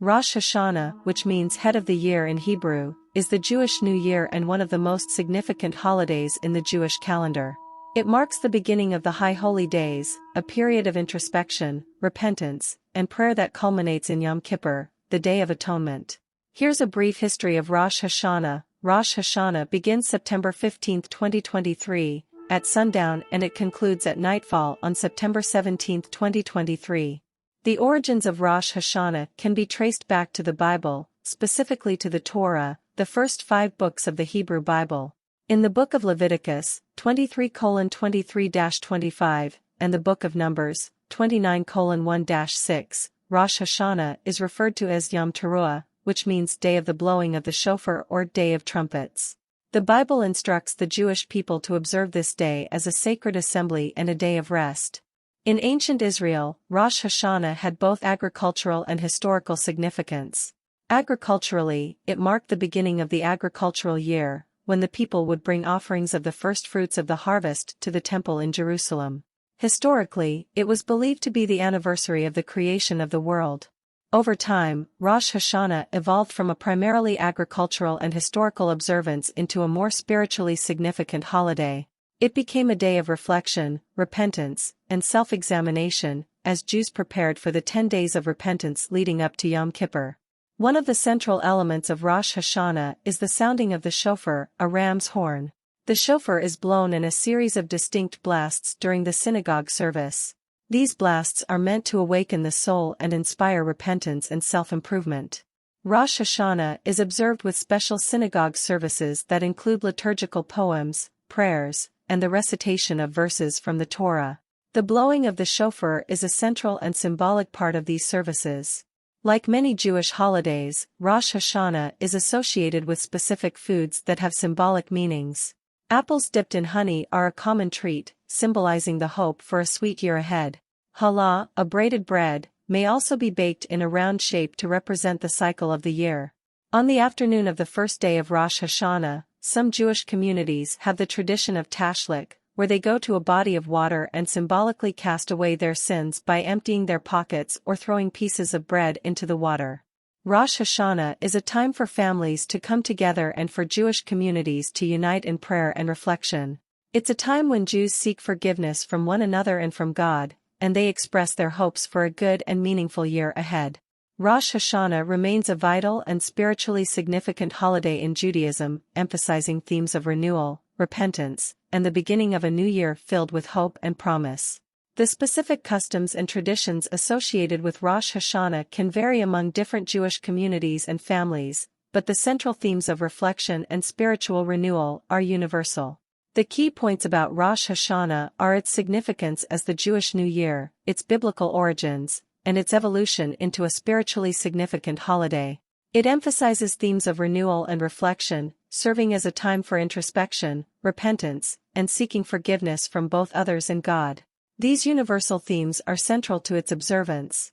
Rosh Hashanah, which means head of the year in Hebrew, is the Jewish New Year and one of the most significant holidays in the Jewish calendar. It marks the beginning of the High Holy Days, a period of introspection, repentance, and prayer that culminates in Yom Kippur, the Day of Atonement. Here's a brief history of Rosh Hashanah. Rosh Hashanah begins September 15, 2023, at sundown and it concludes at nightfall on September 17, 2023. The origins of Rosh Hashanah can be traced back to the Bible, specifically to the Torah, the first 5 books of the Hebrew Bible. In the book of Leviticus, 23:23-25, and the book of Numbers, 29:1-6, Rosh Hashanah is referred to as Yom Teruah, which means day of the blowing of the shofar or day of trumpets. The Bible instructs the Jewish people to observe this day as a sacred assembly and a day of rest. In ancient Israel, Rosh Hashanah had both agricultural and historical significance. Agriculturally, it marked the beginning of the agricultural year, when the people would bring offerings of the first fruits of the harvest to the temple in Jerusalem. Historically, it was believed to be the anniversary of the creation of the world. Over time, Rosh Hashanah evolved from a primarily agricultural and historical observance into a more spiritually significant holiday. It became a day of reflection, repentance, and self-examination, as Jews prepared for the 10 days of repentance leading up to Yom Kippur. One of the central elements of Rosh Hashanah is the sounding of the shofar, a ram's horn. The shofar is blown in a series of distinct blasts during the synagogue service. These blasts are meant to awaken the soul and inspire repentance and self-improvement. Rosh Hashanah is observed with special synagogue services that include liturgical poems, prayers, and the recitation of verses from the Torah. The blowing of the shofar is a central and symbolic part of these services. Like many Jewish holidays, Rosh Hashanah is associated with specific foods that have symbolic meanings. Apples dipped in honey are a common treat, symbolizing the hope for a sweet year ahead. Challah, a braided bread, may also be baked in a round shape to represent the cycle of the year. On the afternoon of the first day of Rosh Hashanah, some Jewish communities have the tradition of tashlich, where they go to a body of water and symbolically cast away their sins by emptying their pockets or throwing pieces of bread into the water. Rosh Hashanah is a time for families to come together and for Jewish communities to unite in prayer and reflection. It's a time when Jews seek forgiveness from one another and from God, and they express their hopes for a good and meaningful year ahead. Rosh Hashanah remains a vital and spiritually significant holiday in Judaism, emphasizing themes of renewal, repentance, and the beginning of a new year filled with hope and promise. The specific customs and traditions associated with Rosh Hashanah can vary among different Jewish communities and families, but the central themes of reflection and spiritual renewal are universal. The key points about Rosh Hashanah are its significance as the Jewish New Year, its biblical origins, and its evolution into a spiritually significant holiday. It emphasizes themes of renewal and reflection, serving as a time for introspection, repentance, and seeking forgiveness from both others and God. These universal themes are central to its observance.